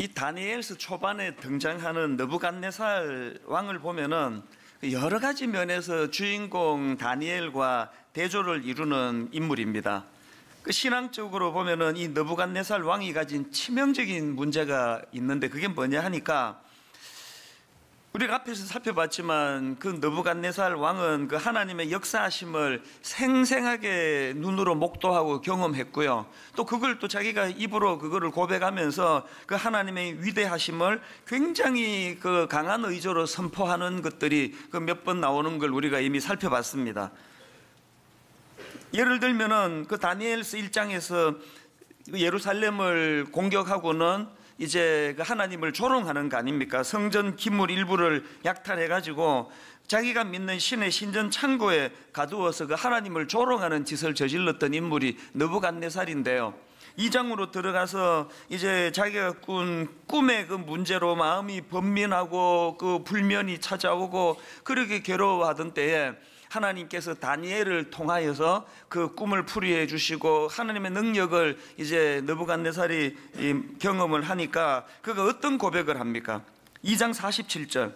이 다니엘서 초반에 등장하는 느부갓네살 왕을 보면은 여러 가지 면에서 주인공 다니엘과 대조를 이루는 인물입니다. 그 신앙적으로 보면은 이 느부갓네살 왕이 가진 치명적인 문제가 있는데 그게 뭐냐 하니까 우리가 앞에서 살펴봤지만 그 느부갓네살 왕은 그 하나님의 역사하심을 생생하게 눈으로 목도하고 경험했고요. 또 그걸 또 자기가 입으로 그거를 고백하면서 그 하나님의 위대하심을 굉장히 그 강한 의조로 선포하는 것들이 그 몇 번 나오는 걸 우리가 이미 살펴봤습니다. 예를 들면은 그 다니엘서 1장에서 예루살렘을 공격하고는 이제 그 하나님을 조롱하는 거 아닙니까? 성전 기물 일부를 약탈해가지고 자기가 믿는 신의 신전 창고에 가두어서 그 하나님을 조롱하는 짓을 저질렀던 인물이 느부갓네살인데요. 2장으로 들어가서 이제 자기가 꾼 꿈의 그 문제로 마음이 번민하고 그 불면이 찾아오고 그렇게 괴로워하던 때에 하나님께서 다니엘을 통하여서 그 꿈을 풀이해 주시고 하나님의 능력을 이제 느부갓네살이 경험을 하니까 그가 어떤 고백을 합니까? 2장 47절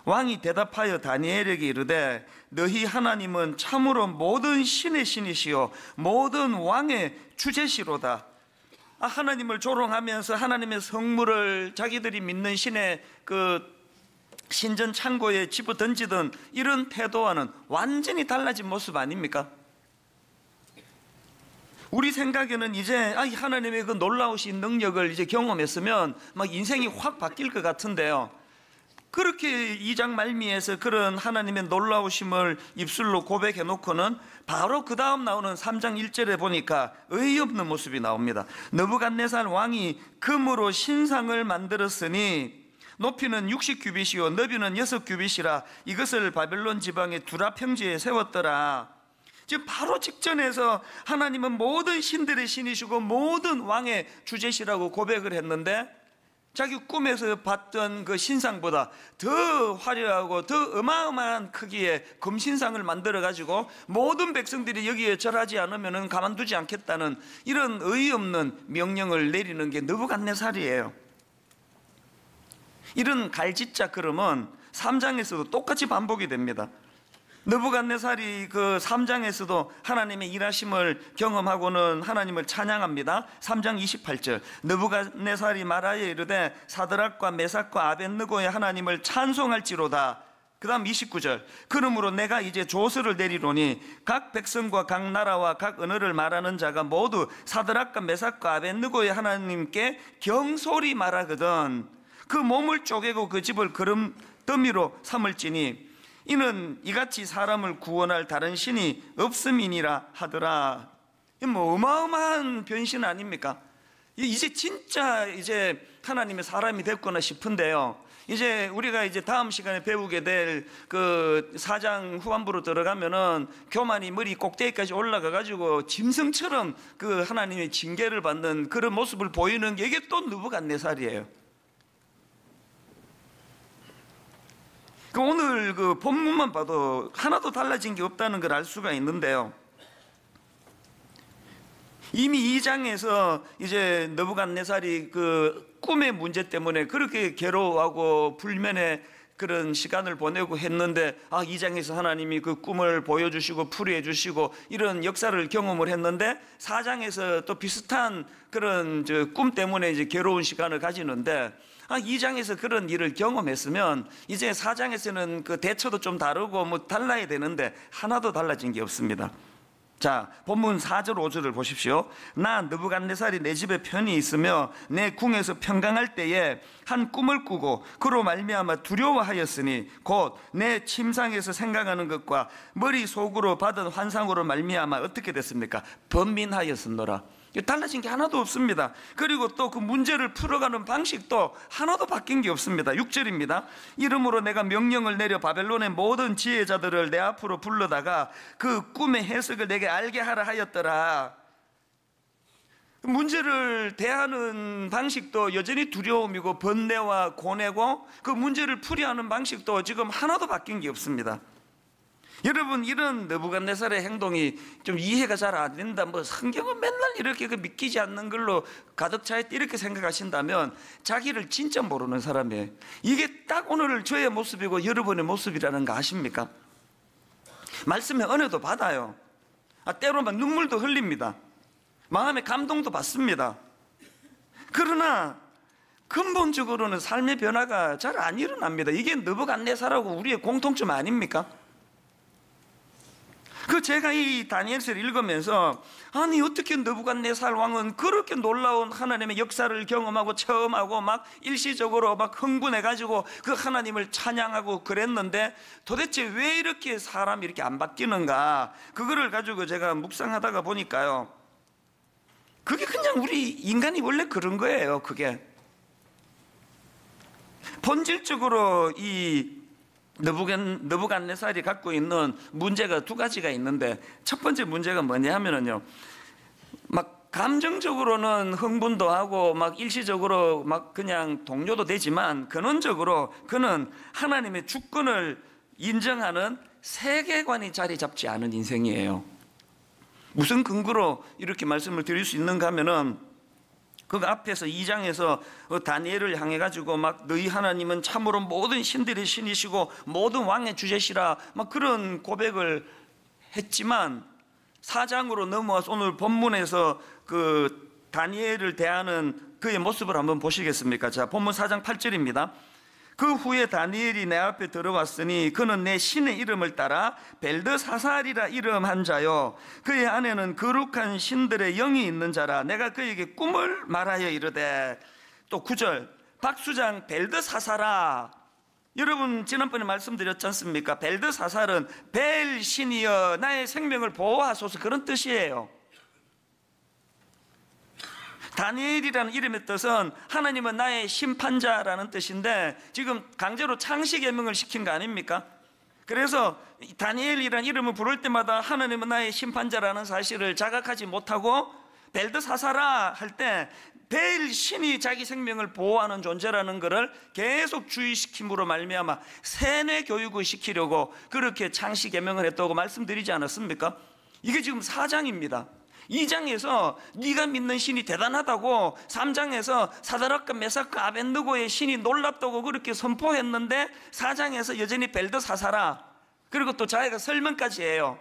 왕이 대답하여 다니엘에게 이르되 너희 하나님은 참으로 모든 신의 신이시요 모든 왕의 주제시로다. 하나님을 조롱하면서 하나님의 성물을 자기들이 믿는 신의 그 신전 창고에 집어 던지던 이런 태도와는 완전히 달라진 모습 아닙니까? 우리 생각에는 이제 하나님의 그 놀라우신 능력을 이제 경험했으면 막 인생이 확 바뀔 것 같은데요. 그렇게 2장 말미에서 그런 하나님의 놀라우심을 입술로 고백해 놓고는 바로 그 다음 나오는 3장 1절에 보니까 어이없는 모습이 나옵니다. 느부갓네살 왕이 금으로 신상을 만들었으니 높이는 60규빗이요 너비는 6규빗이라 이것을 바벨론 지방의 두라 평지에 세웠더라. 지금 바로 직전에서 하나님은 모든 신들의 신이시고 모든 왕의 주제시라고 고백을 했는데 자기 꿈에서 봤던 그 신상보다 더 화려하고 더 어마어마한 크기의 금신상을 만들어 가지고 모든 백성들이 여기에 절하지 않으면 가만두지 않겠다는 이런 어이없는 명령을 내리는 게 느부갓네살이에요. 이런 갈짓자 그름은 3장에서도 똑같이 반복이 됩니다. 느부갓네살이 그 3장에서도 하나님의 일하심을 경험하고는 하나님을 찬양합니다. 3장 28절 느부갓네살이 말하여 이르되 사드락과 메삭과 아벳느고의 하나님을 찬송할지로다. 그 다음 29절 그러므로 내가 이제 조서를 내리노니 각 백성과 각 나라와 각 언어를 말하는 자가 모두 사드락과 메삭과 아벳느고의 하나님께 경솔히 말하거든 그 몸을 쪼개고 그 집을 거름 더미로 삼을지니 이는 이같이 사람을 구원할 다른 신이 없음이니라 하더라. 뭐 어마어마한 변신 아닙니까? 이제 진짜 이제 하나님의 사람이 됐구나 싶은데요. 이제 우리가 이제 다음 시간에 배우게 될 그 4장 후반부로 들어가면은 교만이 머리 꼭대기까지 올라가 가지고 짐승처럼 그 하나님의 징계를 받는 그런 모습을 보이는 게 이게 또 느부갓네살이에요. 오늘 그 본문만 봐도 하나도 달라진 게 없다는 걸 알 수가 있는데요. 이미 2장에서 이제 느부갓네살이 그 꿈의 문제 때문에 그렇게 괴로워하고 불면의 그런 시간을 보내고 했는데 2장에서 하나님이 그 꿈을 보여주시고 풀이해 주시고 이런 역사를 경험을 했는데 4장에서 또 비슷한 그런 꿈 때문에 이제 괴로운 시간을 가지는데 2장에서 그런 일을 경험했으면 이제 4장에서는 그 대처도 좀 다르고 뭐 달라야 되는데 하나도 달라진 게 없습니다. 자, 본문 4절 5절을 보십시오. 나 느부갓네살이 내 집에 편히 있으며 내 궁에서 평강할 때에 한 꿈을 꾸고 그로 말미암아 두려워하였으니 곧 내 침상에서 생각하는 것과 머릿속으로 받은 환상으로 말미암아 어떻게 됐습니까? 번민하였으노라. 달라진 게 하나도 없습니다. 그리고 또 그 문제를 풀어가는 방식도 하나도 바뀐 게 없습니다. 6절입니다. 이러므로 내가 명령을 내려 바벨론의 모든 지혜자들을 내 앞으로 불러다가 그 꿈의 해석을 내게 알게 하라 하였더라. 문제를 대하는 방식도 여전히 두려움이고 번뇌와 고뇌고 그 문제를 풀이하는 방식도 지금 하나도 바뀐 게 없습니다. 여러분, 이런 느부갓네살의 행동이 좀 이해가 잘 안 된다, 뭐 성경은 맨날 이렇게 믿기지 않는 걸로 가득 차 있다, 이렇게 생각하신다면 자기를 진짜 모르는 사람이에요. 이게 딱 오늘 저의 모습이고 여러분의 모습이라는 거 아십니까? 말씀에 은혜도 받아요. 때로 막 눈물도 흘립니다. 마음의 감동도 받습니다. 그러나 근본적으로는 삶의 변화가 잘 안 일어납니다. 이게 느부갓네살하고 우리의 공통점 아닙니까? 제가 이 다니엘서를 읽으면서, 아니 어떻게 느부갓네살 왕은 그렇게 놀라운 하나님의 역사를 경험하고 체험하고 막 일시적으로 막 흥분해가지고 그 하나님을 찬양하고 그랬는데 도대체 왜 이렇게 사람이 이렇게 안 바뀌는가, 그거를 가지고 제가 묵상하다가 보니까요, 그게 그냥 우리 인간이 원래 그런 거예요. 그게 본질적으로 이 느부갓네살이 갖고 있는 문제가 두 가지가 있는데, 첫 번째 문제가 뭐냐 하면은요, 막 감정적으로는 흥분도 하고 막 일시적으로 막 그냥 동요도 되지만 근원적으로 그는 하나님의 주권을 인정하는 세계관이 자리 잡지 않은 인생이에요. 무슨 근거로 이렇게 말씀을 드릴 수 있는가 하면은, 그 앞에서 2장에서 다니엘을 향해 가지고 막 너희 하나님은 참으로 모든 신들의 신이시고 모든 왕의 주제시라 막 그런 고백을 했지만, 4장으로 넘어와서 오늘 본문에서 그 다니엘을 대하는 그의 모습을 한번 보시겠습니까? 자, 본문 4장 8절입니다. 그 후에 다니엘이 내 앞에 들어왔으니 그는 내 신의 이름을 따라 벨드사살이라 이름한 자요, 그의 안에는 거룩한 신들의 영이 있는 자라. 내가 그에게 꿈을 말하여 이르되, 또 9절, 박수장 벨드사살아. 여러분, 지난번에 말씀드렸지 않습니까? 벨드사살은 벨 신이여 나의 생명을 보호하소서, 그런 뜻이에요. 다니엘이라는 이름의 뜻은 하나님은 나의 심판자라는 뜻인데, 지금 강제로 창시 계명을 시킨 거 아닙니까? 그래서 다니엘이라는 이름을 부를 때마다 하나님은 나의 심판자라는 사실을 자각하지 못하고 벨드사사라 할 때 벨 신이 자기 생명을 보호하는 존재라는 것을 계속 주의시킴으로 말미암아 세뇌 교육을 시키려고 그렇게 창시 계명을 했다고 말씀드리지 않았습니까? 이게 지금 4장입니다. 2장에서 네가 믿는 신이 대단하다고, 3장에서 사드락과 메삭과 아벳느고의 신이 놀랍다고 그렇게 선포했는데 4장에서 여전히 벨드사사라, 그리고 또 자기가 설명까지 해요.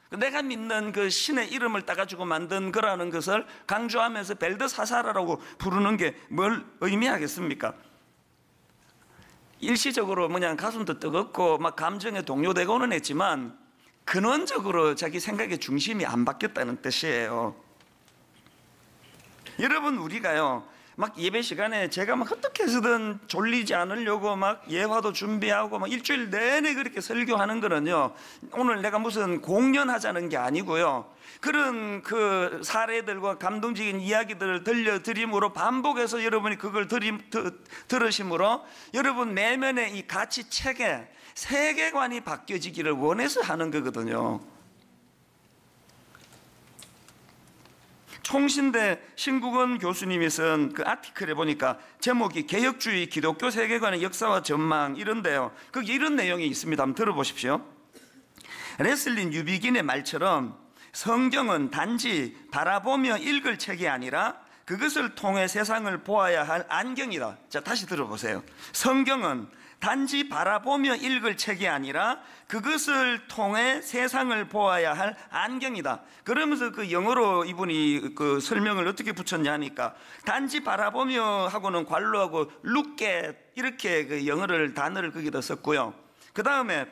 내가 믿는 그 신의 이름을 따가지고 만든 거라는 것을 강조하면서 벨드사사라라고 부르는 게 뭘 의미하겠습니까? 일시적으로 그냥 가슴도 뜨겁고 막 감정에 동요되고는 했지만 근원적으로 자기 생각의 중심이 안 바뀌었다는 뜻이에요. 여러분, 우리가요 막 예배 시간에 제가 막 어떻게 해서든 졸리지 않으려고 막 예화도 준비하고 막 일주일 내내 그렇게 설교하는 거는요, 오늘 내가 무슨 공연하자는 게 아니고요, 그런 그 사례들과 감동적인 이야기들을 들려드림으로 반복해서 여러분이 그걸 들으심으로 여러분 내면의 이 가치 체계, 세계관이 바뀌어지기를 원해서 하는 거거든요. 총신대 신국원 교수님이 쓴 그 아티클에 보니까 제목이 개혁주의 기독교 세계관의 역사와 전망 이런데요, 거기 이런 내용이 있습니다. 한번 들어보십시오. 레슬린 유비긴의 말처럼 성경은 단지 바라보며 읽을 책이 아니라 그것을 통해 세상을 보아야 할 안경이다. 자, 다시 들어보세요. 성경은 단지 바라보며 읽을 책이 아니라 그것을 통해 세상을 보아야 할 안경이다. 그러면서 그 영어로 이분이 그 설명을 어떻게 붙였냐 하니까, 단지 바라보며 하고는 관로하고 look at 이렇게 그 영어를 단어를 거기다 썼고요, 그 다음에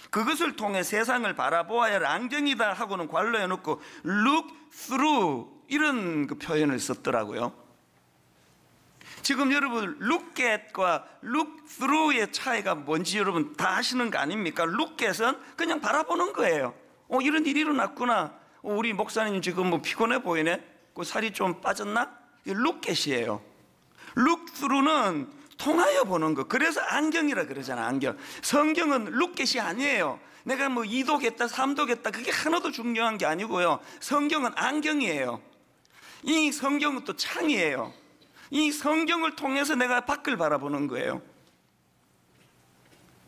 그것을 통해 세상을 바라보아야 할 안경이다 하고는 관로해 놓고 look through 이런 그 표현을 썼더라고요. 지금 여러분 look at과 look through의 차이가 뭔지 여러분 다 아시는 거 아닙니까? look at은 그냥 바라보는 거예요. 이런 일이 일어났구나. 우리 목사님 지금 뭐 피곤해 보이네. 그 살이 좀 빠졌나? 이게 look at이에요. look through는 통하여 보는 거. 그래서 안경이라 그러잖아, 안경. 성경은 look at이 아니에요. 내가 뭐 2도겠다 3도겠다 그게 하나도 중요한 게 아니고요, 성경은 안경이에요. 이 성경은 또 창이에요. 이 성경을 통해서 내가 밖을 바라보는 거예요.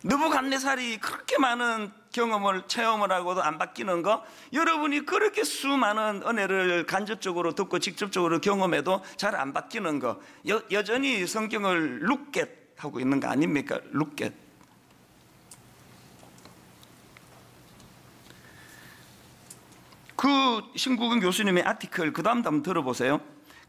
느부갓네살이 그렇게 많은 경험을 체험을 하고도 안 바뀌는 거, 여러분이 그렇게 수많은 은혜를 간접적으로 듣고 직접적으로 경험해도 잘 안 바뀌는 거, 여전히 성경을 룩겟 하고 있는 거 아닙니까? 룩겟. 그 신국은 교수님의 아티클 그 다음도 한번 들어보세요.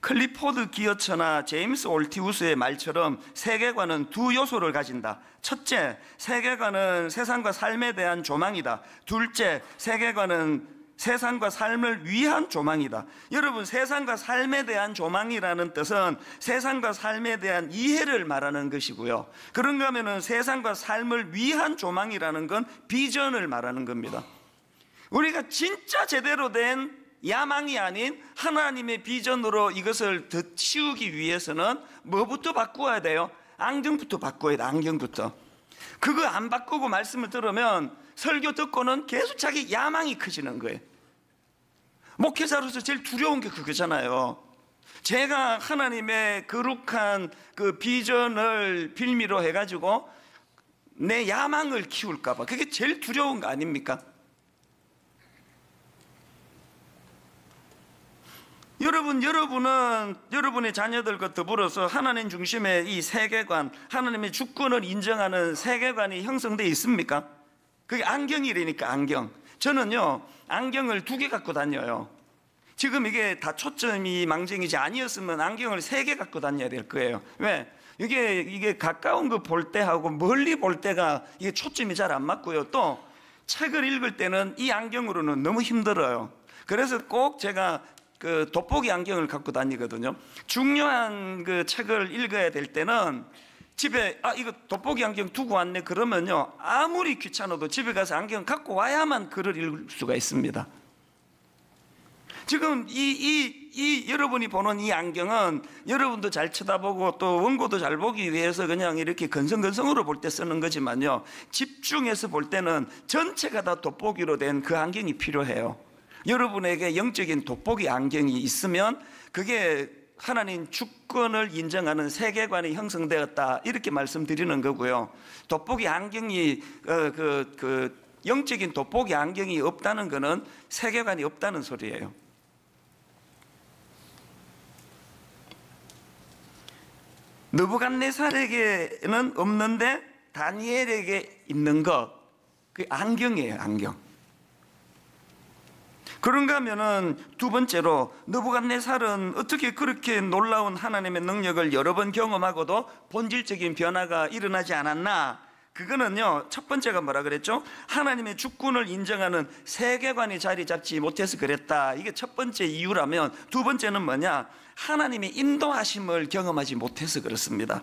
클리포드 기어처나 제임스 올티우스의 말처럼 세계관은 두 요소를 가진다. 첫째, 세계관은 세상과 삶에 대한 조망이다. 둘째, 세계관은 세상과 삶을 위한 조망이다. 여러분, 세상과 삶에 대한 조망이라는 뜻은 세상과 삶에 대한 이해를 말하는 것이고요, 그런가 하면은 세상과 삶을 위한 조망이라는 건 비전을 말하는 겁니다. 우리가 진짜 제대로 된 야망이 아닌 하나님의 비전으로 이것을 더 치우기 위해서는 뭐부터 바꾸어야 돼요? 안경부터 바꿔야 돼. 안경부터. 그거 안 바꾸고 말씀을 들으면 설교 듣고는 계속 자기 야망이 커지는 거예요. 목회자로서 제일 두려운 게 그거잖아요. 제가 하나님의 거룩한 그 비전을 빌미로 해가지고 내 야망을 키울까 봐, 그게 제일 두려운 거 아닙니까? 여러분은 여러분의 자녀들과 더불어서 하나님 중심의 이 세계관, 하나님의 주권을 인정하는 세계관이 형성되어 있습니까? 그게 안경이라니까. 안경. 저는요, 안경을 2개 갖고 다녀요. 지금 이게 다 초점이 망정이지 아니었으면 안경을 3개 갖고 다녀야 될 거예요. 왜? 이게 가까운 거 볼 때하고 멀리 볼 때가 이게 초점이 잘 안 맞고요, 또 책을 읽을 때는 이 안경으로는 너무 힘들어요. 그래서 꼭 제가 그 돋보기 안경을 갖고 다니거든요. 중요한 그 책을 읽어야 될 때는 집에 이거 돋보기 안경 두고 왔네 그러면요, 아무리 귀찮아도 집에 가서 안경 갖고 와야만 글을 읽을 수가 있습니다. 지금 이 여러분이 보는 이 안경은 여러분도 잘 쳐다보고 또 원고도 잘 보기 위해서 그냥 이렇게 건성건성으로 볼 때 쓰는 거지만요, 집중해서 볼 때는 전체가 다 돋보기로 된 그 안경이 필요해요. 여러분에게 영적인 돋보기 안경이 있으면 그게 하나님 주권을 인정하는 세계관이 형성되었다, 이렇게 말씀드리는 거고요. 돋보기 안경이 영적인 돋보기 안경이 없다는 것은 세계관이 없다는 소리예요. 느부갓네살에게는 없는데 다니엘에게 있는 것, 그게 안경이에요. 안경. 그런가 하면은 두 번째로, 느부갓네살은 어떻게 그렇게 놀라운 하나님의 능력을 여러 번 경험하고도 본질적인 변화가 일어나지 않았나? 그거는요, 첫 번째가 뭐라 그랬죠? 하나님의 주권을 인정하는 세계관이 자리 잡지 못해서 그랬다. 이게 첫 번째 이유라면, 두 번째는 뭐냐? 하나님의 인도하심을 경험하지 못해서 그렇습니다.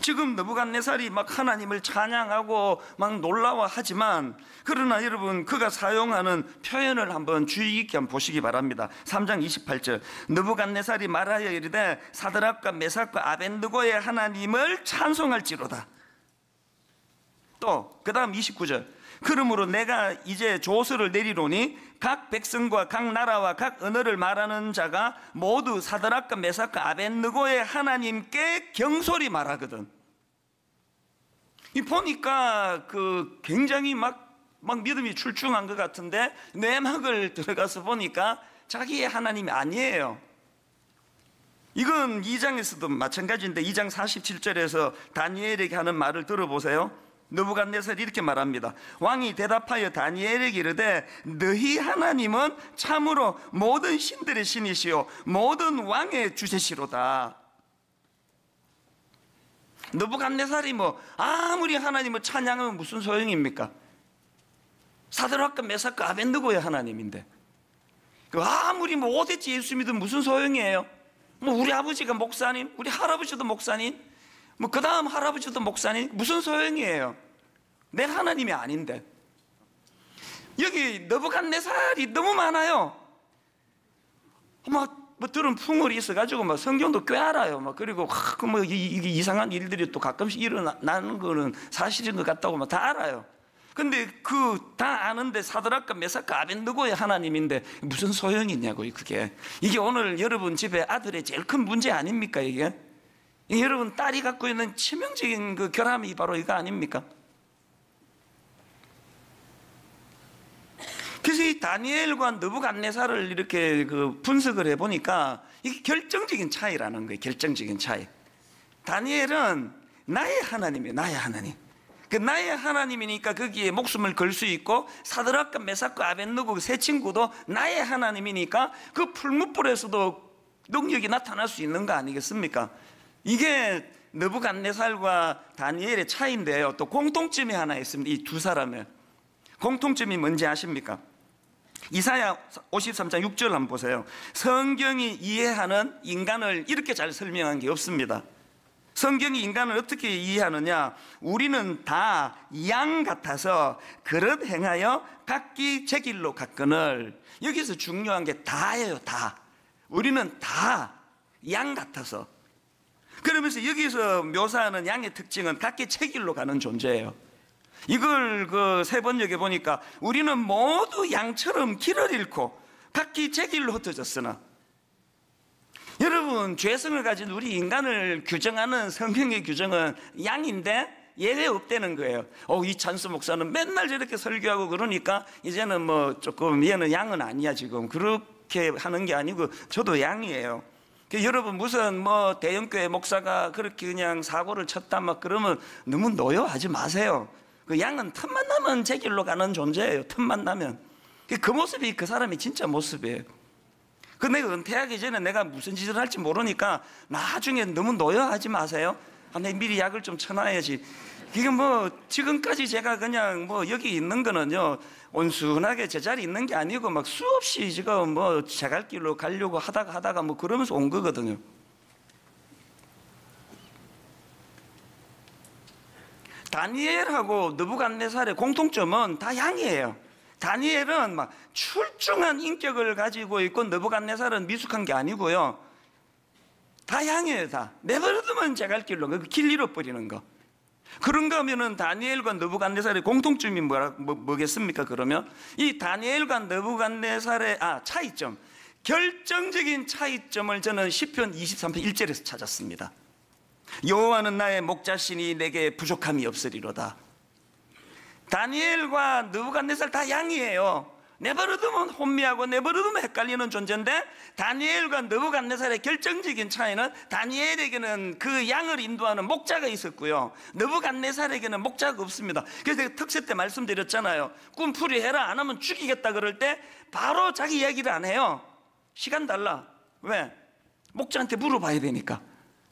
지금 느부갓네살이 막 하나님을 찬양하고 막 놀라워하지만, 그러나 여러분, 그가 사용하는 표현을 한번 주의 깊게 한번 보시기 바랍니다. 3장 28절, 느부갓네살이 말하여 이르되 사드락과 메삭과 아벳느고의 하나님을 찬송할지로다. 또 그 다음 29절, 그러므로 내가 이제 조서를 내리노니 각 백성과 각 나라와 각 언어를 말하는 자가 모두 사드락과 메삭과 아벳느고의 하나님께 경솔히 말하거든. 이 보니까 그 굉장히 막 믿음이 출중한 것 같은데, 내막을 들어가서 보니까 자기의 하나님이 아니에요. 이건 2장에서도 마찬가지인데, 2장 47절에서 다니엘에게 하는 말을 들어보세요. 느부갓네살이 이렇게 말합니다. 왕이 대답하여 다니엘에게 이르되 너희 하나님은 참으로 모든 신들의 신이시요 모든 왕의 주제시로다. 느부갓네살이 아무리 하나님을 찬양하면 무슨 소용입니까? 사드락과 메삭과 아벳느고의 하나님인데, 아무리 5대째 예수 믿으면 무슨 소용이에요? 우리 아버지가 목사님, 우리 할아버지도 목사님, 그 다음 할아버지도 목사님, 무슨 소용이에요? 내 하나님이 아닌데. 여기 느부갓네살이 너무 많아요. 들은 풍월이 있어가지고 성경도 꽤 알아요. 그리고 이게 이상한 일들이 또 가끔씩 일어나는 거는 사실인 것 같다고 다 알아요. 근데 다 아는데 사드락과 메삭과 아벳느고의 하나님인데 무슨 소용이 있냐고요. 이게 오늘 여러분 집에 아들의 제일 큰 문제 아닙니까? 이게 여러분, 딸이 갖고 있는 치명적인 그 결함이 바로 이거 아닙니까? 그래서 이 다니엘과 느부갓네살을 이렇게 그 분석을 해보니까 이게 결정적인 차이라는 거예요. 결정적인 차이. 다니엘은 나의 하나님이에요. 나의 하나님. 그 나의 하나님이니까 거기에 목숨을 걸 수 있고, 사드락과 메삭과 아벳느고 세 친구도 나의 하나님이니까 그 풀무불에서도 능력이 나타날 수 있는 거 아니겠습니까? 이게 느부갓네살과 다니엘의 차이인데요. 또 공통점이 하나 있습니다. 이 두 사람의 공통점이 뭔지 아십니까? 이사야 53장 6절 한번 보세요. 성경이 이해하는 인간을 이렇게 잘 설명한 게 없습니다. 성경이 인간을 어떻게 이해하느냐? 우리는 다 양 같아서 그릇 행하여 각기 제 길로 갔거늘. 여기서 중요한 게 다예요. 다. 우리는 다 양 같아서. 그러면서 여기서 묘사하는 양의 특징은 각기 제 길로 가는 존재예요. 이걸 그 세 번역에 보니까 우리는 모두 양처럼 길을 잃고 각기 제 길로 흩어졌으나, 여러분, 죄성을 가진 우리 인간을 규정하는 성경의 규정은 양인데 예외 없다는 거예요. 이 찬수 목사는 맨날 저렇게 설교하고 그러니까 이제는 뭐 조금 얘는 양은 아니야 지금, 그렇게 하는 게 아니고 저도 양이에요. 여러분, 무슨 뭐 대형교회 목사가 그렇게 그냥 사고를 쳤다 막 그러면 너무 노여하지 마세요. 그 양은 틈만 나면 제 길로 가는 존재예요. 틈만 나면. 그 모습이 그 사람이 진짜 모습이에요. 그 내가 은퇴하기 전에 내가 무슨 짓을 할지 모르니까 나중에 너무 노여하지 마세요. 내가 미리 약을 좀 쳐놔야지. 이게 뭐 지금까지 제가 그냥 뭐 여기 있는 거는요, 온순하게 제자리 있는 게 아니고 막 수없이 지금 뭐 제갈길로 가려고 하다가 뭐 그러면서 온 거거든요. 다니엘하고 느부갓네살의 공통점은 다 양이에요. 다니엘은 막 출중한 인격을 가지고 있고 느부갓네살은 미숙한 게 아니고요. 다 양이에요. 다 내버려두면 제갈길로 길 잃어버리는 거. 그런가 하면은 다니엘과 느부갓네살의 공통점이 뭐겠습니까? 그러면 이 다니엘과 느부갓네살의 차이점, 결정적인 차이점을 저는 시편 23편 1절에서 찾았습니다. 여호와는 나의 목자시니 내게 부족함이 없으리로다. 다니엘과 느부갓네살 다 양이에요. 내버려두면 혼미하고 내버려두면 헷갈리는 존재인데, 다니엘과 느부갓네살의 결정적인 차이는 다니엘에게는 그 양을 인도하는 목자가 있었고요, 느부갓네살에게는 목자가 없습니다. 그래서 제가 특세 때 말씀드렸잖아요. 꿈풀이 해라, 안 하면 죽이겠다 그럴 때 바로 자기 이야기를 안 해요. 시간 달라. 왜? 목자한테 물어봐야 되니까.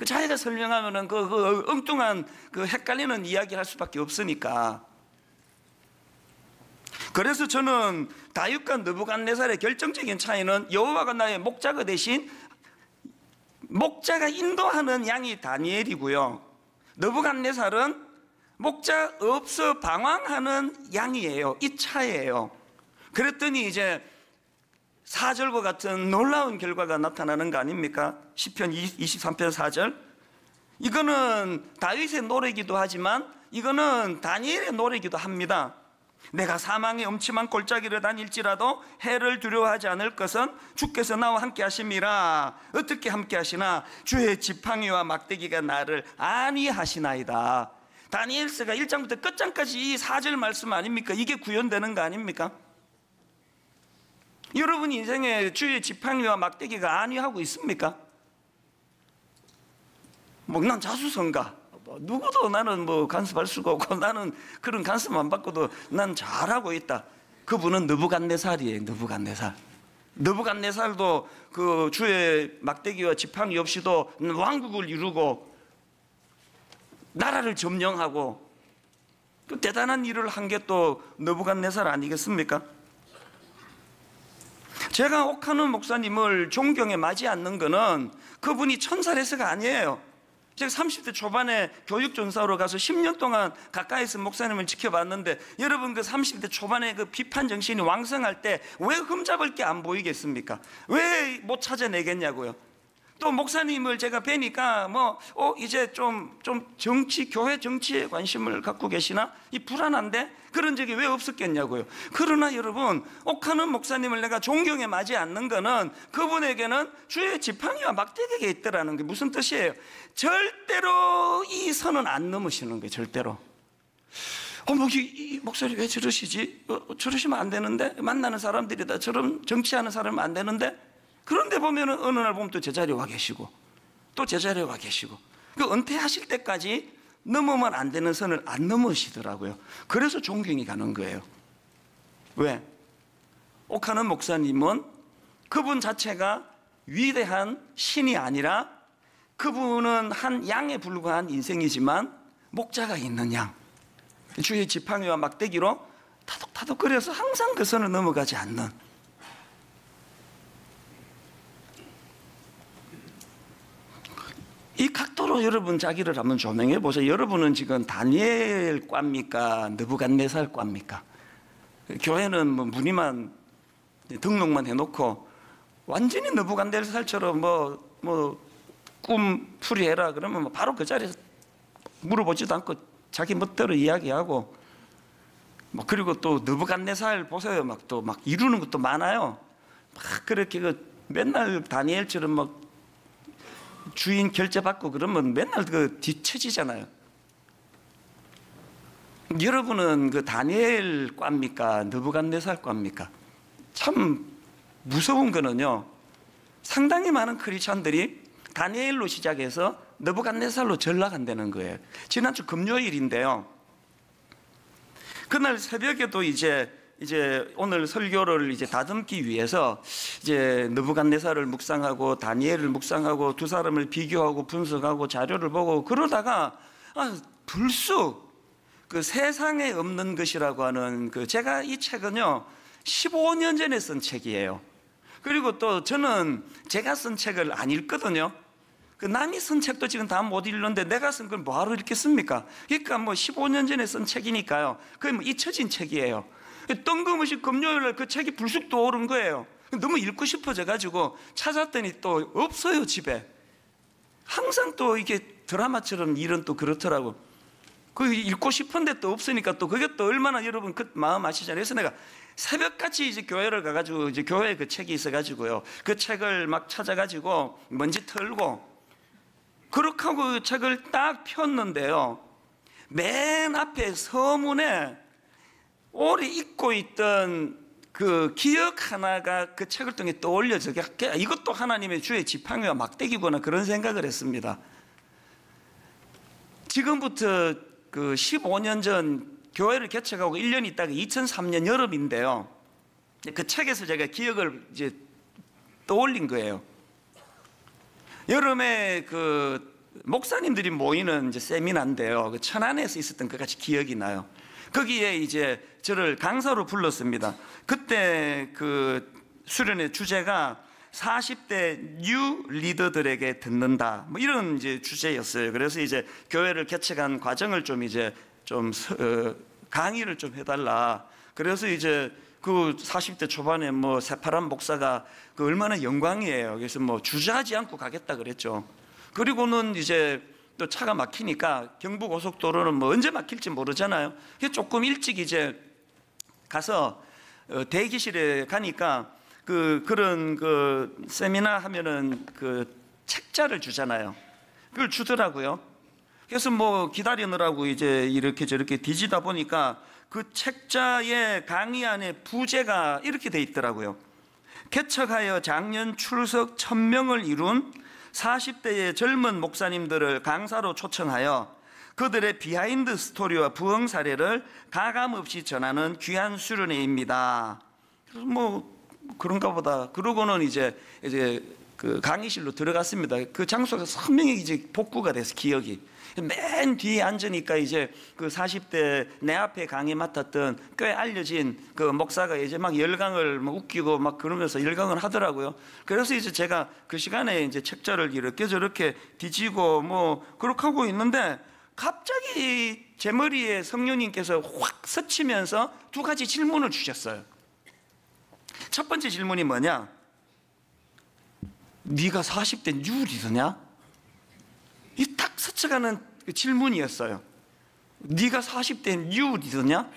자기가 설명하면은 그 엉뚱한 그 헷갈리는 이야기 할 수밖에 없으니까. 그래서 저는 다윗과 느부갓네살의 결정적인 차이는 여호와가 나의 목자가 대신 목자가 인도하는 양이 다니엘이고요, 느부갓네살은 목자 없어 방황하는 양이에요. 이 차이예요. 그랬더니 이제 4절과 같은 놀라운 결과가 나타나는 거 아닙니까? 시편 23편 4절. 이거는 다윗의 노래이기도 하지만 이거는 다니엘의 노래이기도 합니다. 내가 사망의 음침한 골짜기를 다닐지라도 해를 두려워하지 않을 것은 주께서 나와 함께 하심이라. 어떻게 함께 하시나? 주의 지팡이와 막대기가 나를 안위하시나이다. 다니엘서가 1장부터 끝장까지 이 4절 말씀 아닙니까? 이게 구현되는 거 아닙니까? 여러분 인생에 주의 지팡이와 막대기가 안위하고 있습니까? 난 자수성가, 누구도 나는 뭐 간섭할 수가 없고 나는 그런 간섭 안 받고도 난 잘하고 있다. 그분은 느부갓네살이에요. 느부갓네살도 그 주의 막대기와 지팡이 없이도 왕국을 이루고 나라를 점령하고 그 대단한 일을 한 게 또 느부갓네살 아니겠습니까? 제가 옥하는 목사님을 존경에 맞지 않는 거는 그분이 천사래서가 아니에요. 제가 30대 초반에 교육전사로 가서 10년 동안 가까이서 목사님을 지켜봤는데, 여러분 그 30대 초반에 그 비판 정신이 왕성할 때 왜 흠잡을 게 안 보이겠습니까? 왜 못 찾아내겠냐고요. 또 목사님을 제가 뵈니까 이제 좀 교회 정치에 관심을 갖고 계시나? 이 불안한데? 그런 적이 왜 없었겠냐고요. 그러나 여러분, 옥하는 목사님을 내가 존경에 맞지 않는 거는 그분에게는 주의 지팡이와 막대기가 있더라는 게 무슨 뜻이에요? 절대로 이 선은 안 넘으시는 거예요. 절대로. 이 목소리 왜 저러시지? 저러시면 안 되는데? 만나는 사람들이 다 저런 정치하는 사람은 안 되는데? 그런데 보면은 어느 날 보면 또 제자리에 와 계시고, 또 제자리에 와 계시고, 그 은퇴하실 때까지 넘으면 안 되는 선을 안 넘으시더라고요. 그래서 존경이 가는 거예요. 왜? 옥하는 목사님은 그분 자체가 위대한 신이 아니라 그분은 한 양에 불과한 인생이지만 목자가 있는 양, 주의 지팡이와 막대기로 타독타독거려서 항상 그 선을 넘어가지 않는, 이 각도로 여러분 자기를 한번 조명해 보세요. 여러분은 지금 다니엘과입니까? 느부갓네살과입니까? 교회는 무늬만 등록만 해놓고 완전히 느부갓네살처럼 꿈 풀이해라 그러면 바로 그 자리에서 물어보지도 않고 자기 멋대로 이야기하고, 그리고 또 느부갓네살 보세요. 막 이루는 것도 많아요. 막 그렇게 맨날 다니엘처럼 주인 결제 받고 그러면 맨날 뒤처지잖아요. 여러분은 다니엘과입니까? 느부갓네살과입니까? 참 무서운 거는요, 상당히 많은 크리스찬들이 다니엘로 시작해서 느부갓네살로 전락한다는 거예요. 지난주 금요일인데요, 그날 새벽에도 이제 오늘 설교를 이제 다듬기 위해서 이제 느부갓네살을 묵상하고 다니엘을 묵상하고 두 사람을 비교하고 분석하고 자료를 보고 그러다가 불쑥 세상에 없는 것이라고 하는 제가 이 책은요 15년 전에 쓴 책이에요. 그리고 또 저는 제가 쓴 책을 안 읽거든요. 남이 쓴 책도 지금 다 못 읽는데 내가 쓴 걸 뭐하러 읽겠습니까? 그러니까 15년 전에 쓴 책이니까요, 거의 잊혀진 책이에요. 뜬금없이 금요일날 그 책이 불쑥 떠오른 거예요. 너무 읽고 싶어져 가지고 찾았더니 또 없어요, 집에. 항상 또 이게 드라마처럼 일은 또 그렇더라고. 읽고 싶은데 또 없으니까 또 그게 또 얼마나 여러분 그 마음 아시잖아요. 그래서 내가 새벽같이 이제 교회를 가가지고 이제 교회에 그 책이 있어가지고요, 그 책을 막 찾아가지고 먼지 털고 그렇게 하고 그 책을 딱 폈는데요, 맨 앞에 서문에 오래 잊고 있던 그 기억 하나가 그 책을 통해 떠올려져. 이것도 하나님의 주의 지팡이와 막대기구나, 그런 생각을 했습니다. 지금부터 15년 전 교회를 개척하고 1년 있다가 2003년 여름인데요, 그 책에서 제가 기억을 이제 떠올린 거예요. 여름에 목사님들이 모이는 이제 세미나인데요, 천안에서 있었던 것 같이 기억이 나요. 거기에 이제 저를 강사로 불렀습니다. 그때 수련의 주제가 40대 뉴 리더들에게 듣는다, 이런 이제 주제였어요. 그래서 이제 교회를 개척한 과정을 좀 강의를 좀 해달라. 그래서 이제 40대 초반에 새파란 목사가 얼마나 영광이에요. 그래서 주저하지 않고 가겠다 그랬죠. 그리고는 이제 또 차가 막히니까 경부고속도로는 언제 막힐지 모르잖아요. 조금 일찍 이제 가서 대기실에 가니까 그런 세미나 하면은 책자를 주잖아요. 그걸 주더라고요. 그래서 기다리느라고 이제 이렇게 저렇게 뒤지다 보니까 그 책자의 강의 안에 부제가 이렇게 돼 있더라고요. 개척하여 작년 출석 1000명을 이룬 40대의 젊은 목사님들을 강사로 초청하여 그들의 비하인드 스토리와 부흥 사례를 가감없이 전하는 귀한 수련회입니다. 그런가 보다. 그러고는 이제 강의실로 들어갔습니다. 그 장소가 선명히 이제 복구가 돼서 기억이. 맨 뒤에 앉으니까 이제 40대 내 앞에 강의 맡았던 꽤 알려진 목사가 이제 막 열강을 웃기고 막 그러면서 열강을 하더라고요. 그래서 이제 제가 그 시간에 이제 책자를 이렇게 저렇게 뒤지고 그렇게 하고 있는데 갑자기 제 머리에 성령님께서 확 스치면서 두 가지 질문을 주셨어요. 첫 번째 질문이 뭐냐? 네가 40대 뉴 리더냐? 이 딱 스쳐가는 질문이었어요. 네가 40대 뉴 리더냐?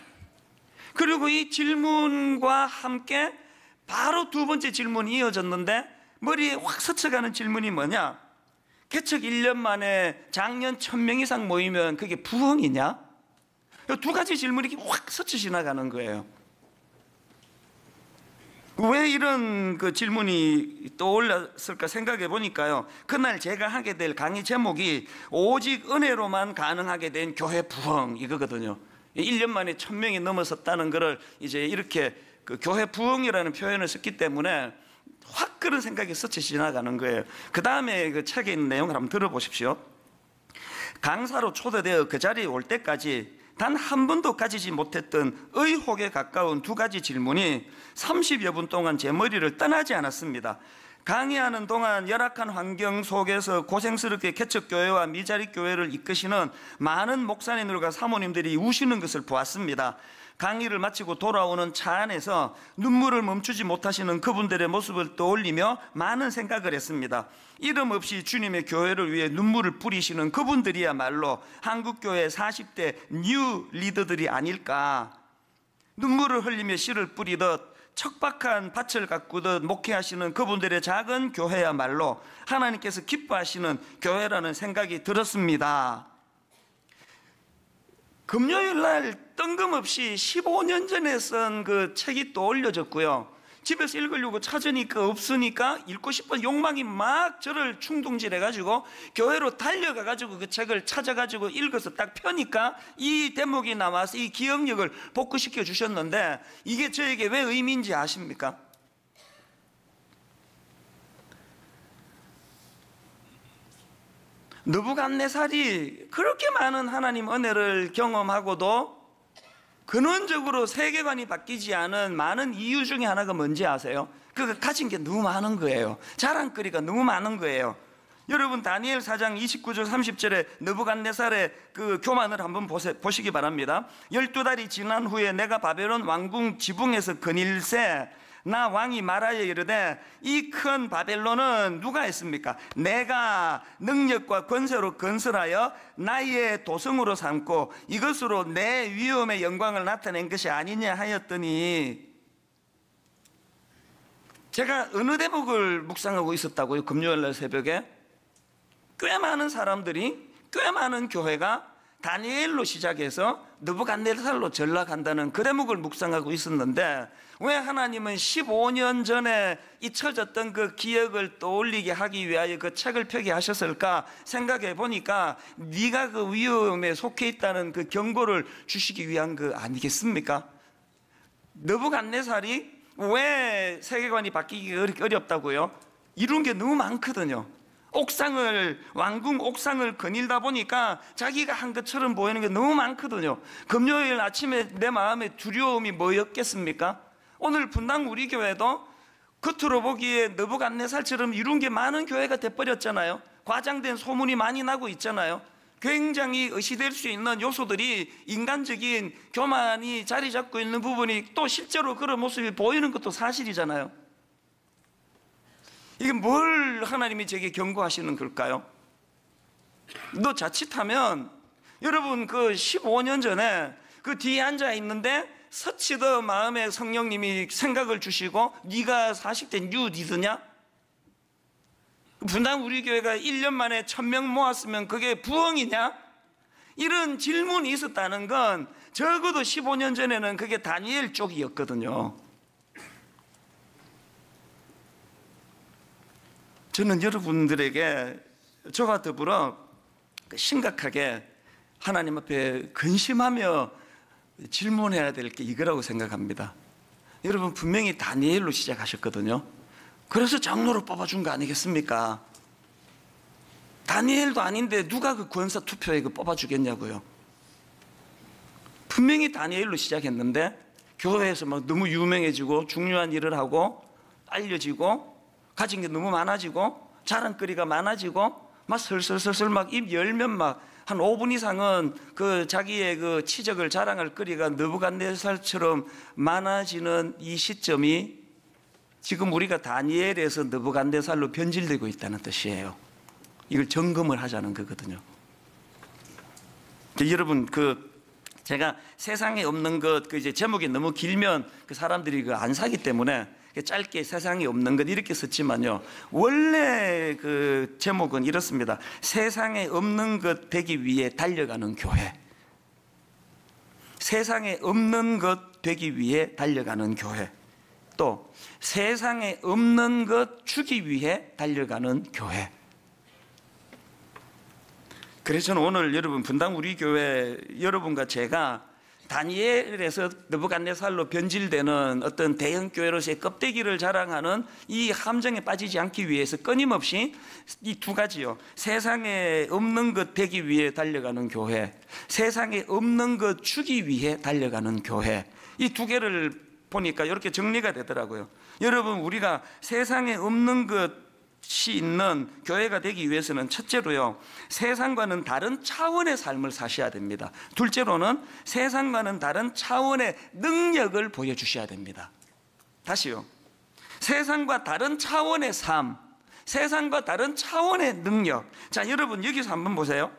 그리고 이 질문과 함께 바로 두 번째 질문이 이어졌는데 머리에 확 스쳐가는 질문이 뭐냐? 개척 1년 만에 작년 1000명 이상 모이면 그게 부흥이냐? 두 가지 질문이 확 스쳐 지나가는 거예요. 왜 이런 그 질문이 떠올랐을까 생각해 보니까요, 그날 제가 하게 될 강의 제목이 오직 은혜로만 가능하게 된 교회 부흥 이거거든요. 1년 만에 1000명이 넘어섰다는 것을 이제 이렇게 그 교회 부흥이라는 표현을 썼기 때문에 확 그런 생각이 스쳐 지나가는 거예요. 그 다음에 그 책에 있는 내용을 한번 들어보십시오. 강사로 초대되어 그 자리에 올 때까지 단 한 번도 가지지 못했던 의혹에 가까운 두 가지 질문이 30여 분 동안 제 머리를 떠나지 않았습니다. 강의하는 동안 열악한 환경 속에서 고생스럽게 개척교회와 미자립교회를 이끄시는 많은 목사님들과 사모님들이 우시는 것을 보았습니다. 강의를 마치고 돌아오는 차 안에서 눈물을 멈추지 못하시는 그분들의 모습을 떠올리며 많은 생각을 했습니다. 이름 없이 주님의 교회를 위해 눈물을 뿌리시는 그분들이야말로 한국교회 40대 뉴 리더들이 아닐까. 눈물을 흘리며 씨를 뿌리듯 척박한 밭을 가꾸듯 목회하시는 그분들의 작은 교회야말로 하나님께서 기뻐하시는 교회라는 생각이 들었습니다. 금요일 날 뜬금없이 15년 전에 쓴 그 책이 또 올려졌고요. 집에서 읽으려고 찾으니까 없으니까 읽고 싶은 욕망이 막 저를 충동질해가지고 교회로 달려가가지고 그 책을 찾아가지고 읽어서 딱 펴니까 이 대목이 나와서 이 기억력을 복구시켜 주셨는데 이게 저에게 왜 의미인지 아십니까? 느부갓네살이 그렇게 많은 하나님 은혜를 경험하고도 근원적으로 세계관이 바뀌지 않은 많은 이유 중에 하나가 뭔지 아세요? 그가 가진 게 너무 많은 거예요. 자랑거리가 너무 많은 거예요. 여러분 다니엘 4장 29절 30절에 느부갓네살의 그 교만을 한번 보시기 바랍니다. 12달이 지난 후에 내가 바벨론 왕궁 지붕에서 거닐새 나 왕이 말하여 이르되 이 큰 바벨론은 누가 했습니까? 내가 능력과 권세로 건설하여 나의 도성으로 삼고 이것으로 내 위엄의 영광을 나타낸 것이 아니냐 하였더니, 제가 어느 대목을 묵상하고 있었다고요? 금요일날 새벽에 꽤 많은 사람들이, 꽤 많은 교회가 다니엘로 시작해서 느부갓네살로 전락한다는 그 대목을 묵상하고 있었는데, 왜 하나님은 15년 전에 잊혀졌던 그 기억을 떠올리게 하기 위하여 그 책을 펴게 하셨을까 생각해 보니까 네가 그 위험에 속해 있다는 그 경고를 주시기 위한 거 아니겠습니까? 느부갓네살이 왜 세계관이 바뀌기 어렵다고요? 이룬 게 너무 많거든요. 왕궁 옥상을 거닐다 보니까 자기가 한 것처럼 보이는 게 너무 많거든요. 금요일 아침에 내 마음의 두려움이 뭐였겠습니까? 오늘 분당 우리 교회도 겉으로 보기에 느부갓네살처럼 이룬 게 많은 교회가 돼버렸잖아요. 과장된 소문이 많이 나고 있잖아요. 굉장히 의시될 수 있는 요소들이, 인간적인 교만이 자리 잡고 있는 부분이 또 실제로 그런 모습이 보이는 것도 사실이잖아요. 이게 뭘 하나님이 제게 경고하시는 걸까요? 너 자칫하면, 여러분 그 15년 전에 그 뒤에 앉아 있는데 서치더 마음에 성령님이 생각을 주시고 네가 40대 뉴 리더냐? 분당 우리 교회가 1년 만에 1000명 모았으면 그게 부흥이냐? 이런 질문이 있었다는 건 적어도 15년 전에는 그게 다니엘 쪽이었거든요. 저는 여러분들에게 저와 더불어 심각하게 하나님 앞에 근심하며 질문해야 될 게 이거라고 생각합니다. 여러분 분명히 다니엘로 시작하셨거든요. 그래서 장로로 뽑아준 거 아니겠습니까? 다니엘도 아닌데 누가 그 권사 투표에 그 뽑아주겠냐고요. 분명히 다니엘로 시작했는데 교회에서 막 너무 유명해지고 중요한 일을 하고 알려지고 가진 게 너무 많아지고 자랑거리가 많아지고 막 슬슬슬슬 막 입 열면 막 한 5분 이상은 그 자기의 그 치적을 자랑할 거리가 느부갓네살처럼 많아지는 이 시점이 지금 우리가 다니엘에서 느부갓네살로 변질되고 있다는 뜻이에요. 이걸 점검을 하자는 거거든요. 여러분, 제가 세상에 없는 것, 이제 제목이 너무 길면 사람들이 안 사기 때문에 짧게 세상에 없는 것 이렇게 썼지만요, 원래 제목은 이렇습니다. 세상에 없는 것 되기 위해 달려가는 교회. 세상에 없는 것 되기 위해 달려가는 교회. 또 세상에 없는 것 주기 위해 달려가는 교회. 그래서 저는 오늘 여러분, 분당 우리 교회 여러분과 제가 다니엘에서 느부갓네살로 변질되는 어떤 대형 교회로서의 껍데기를 자랑하는 이 함정에 빠지지 않기 위해서 끊임없이 이 두 가지요, 세상에 없는 것 되기 위해 달려가는 교회, 세상에 없는 것 주기 위해 달려가는 교회, 이 두 개를 보니까 이렇게 정리가 되더라고요. 여러분, 우리가 세상에 없는 것이 있는 교회가 되기 위해서는 첫째로요, 세상과는 다른 차원의 삶을 사셔야 됩니다. 둘째로는 세상과는 다른 차원의 능력을 보여주셔야 됩니다. 다시요, 세상과 다른 차원의 삶, 세상과 다른 차원의 능력. 자, 여러분 여기서 한번 보세요.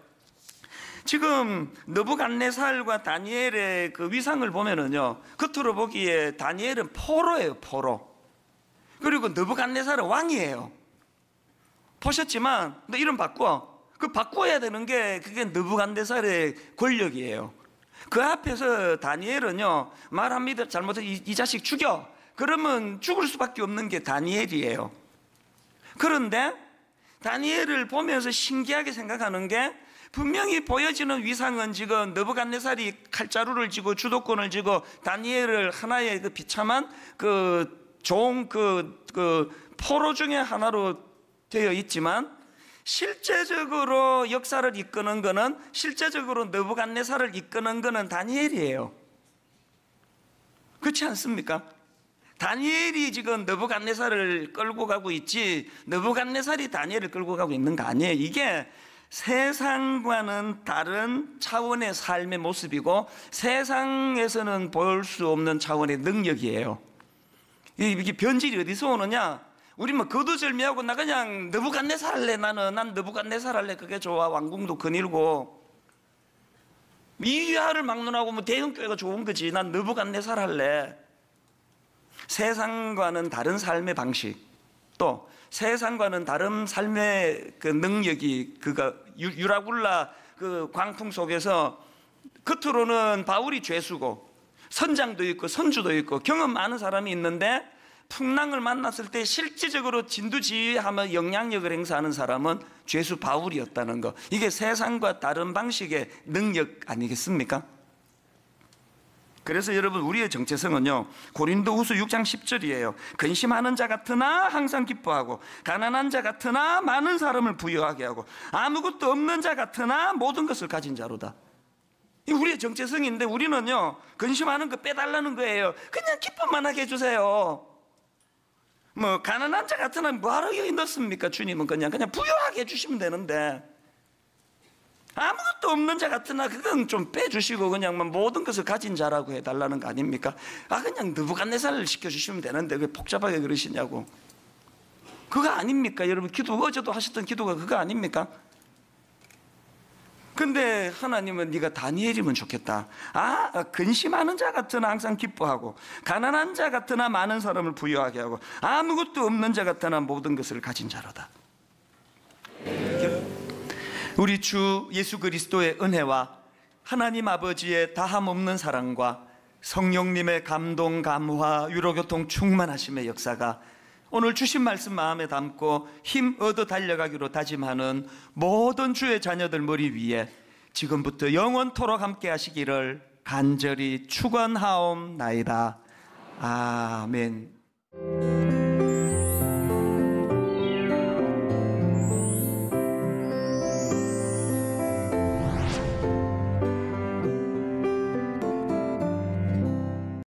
지금 느부갓네살과 다니엘의 위상을 보면은요, 겉으로 보기에 다니엘은 포로예요, 포로. 그리고 느부갓네살은 왕이에요. 보셨지만, 너 이름 바꿔. 바꿔야 되는 게 그게 느부갓네살의 권력이에요. 그 앞에서 다니엘은요, 말합니다. 잘못해서 이 자식 죽여. 그러면 죽을 수밖에 없는 게 다니엘이에요. 그런데 다니엘을 보면서 신기하게 생각하는 게, 분명히 보여지는 위상은 지금 느부갓네살이 칼자루를 쥐고 주도권을 쥐고 다니엘을 하나의 비참한 좋은 포로 중에 하나로 되어 있지만, 실제적으로 역사를 이끄는 거는, 실제적으로 느부갓네살을 이끄는 거는 다니엘이에요. 그렇지 않습니까? 다니엘이 지금 느부갓네살을 끌고 가고 있지, 느부갓네살이 다니엘을 끌고 가고 있는 거 아니에요. 이게 세상과는 다른 차원의 삶의 모습이고, 세상에서는 볼 수 없는 차원의 능력이에요. 이게 변질이 어디서 오느냐? 우리 거두절미하고 나 그냥 느부갓네살 할래. 난 느부갓네살 할래. 그게 좋아. 왕궁도 거닐고 이하를 막론하고 대형 교회가 좋은 거지. 난 느부갓네살 할래. 세상과는 다른 삶의 방식, 또 세상과는 다른 삶의 능력이 유라굴라 광풍 속에서 겉으로는 바울이 죄수고 선장도 있고 선주도 있고 경험 많은 사람이 있는데, 풍랑을 만났을 때 실질적으로 진두지휘하며 영향력을 행사하는 사람은 죄수 바울이었다는 거. 이게 세상과 다른 방식의 능력 아니겠습니까? 그래서 여러분, 우리의 정체성은요, 고린도후서 6장 10절이에요. 근심하는 자 같으나 항상 기뻐하고, 가난한 자 같으나 많은 사람을 부유하게 하고, 아무것도 없는 자 같으나 모든 것을 가진 자로다. 이 우리의 정체성인데, 우리는요, 근심하는 거 빼달라는 거예요. 그냥 기쁨만 하게 해주세요. 가난한 자 같으나 뭐하러 여기 넣습니까? 주님은 그냥 부유하게 해주시면 되는데, 아무것도 없는 자 같으나 그건 좀 빼주시고 그냥 모든 것을 가진 자라고 해달라는 거 아닙니까? 그냥 느부갓네살을 시켜주시면 되는데 왜 복잡하게 그러시냐고. 그거 아닙니까? 여러분, 어제도 하셨던 기도가 그거 아닙니까? 근데 하나님은 네가 다니엘이면 좋겠다. 근심하는 자 같으나 항상 기뻐하고, 가난한 자 같으나 많은 사람을 부유하게 하고, 아무것도 없는 자 같으나 모든 것을 가진 자로다. 우리 주 예수 그리스도의 은혜와 하나님 아버지의 다함없는 사랑과 성령님의 감동, 감화, 유로교통 충만하심의 역사가 오늘 주신 말씀 마음에 담고 힘 얻어 달려가기로 다짐하는 모든 주의 자녀들 머리 위에 지금부터 영원토록 함께 하시기를 간절히 축원하옵나이다. 아멘.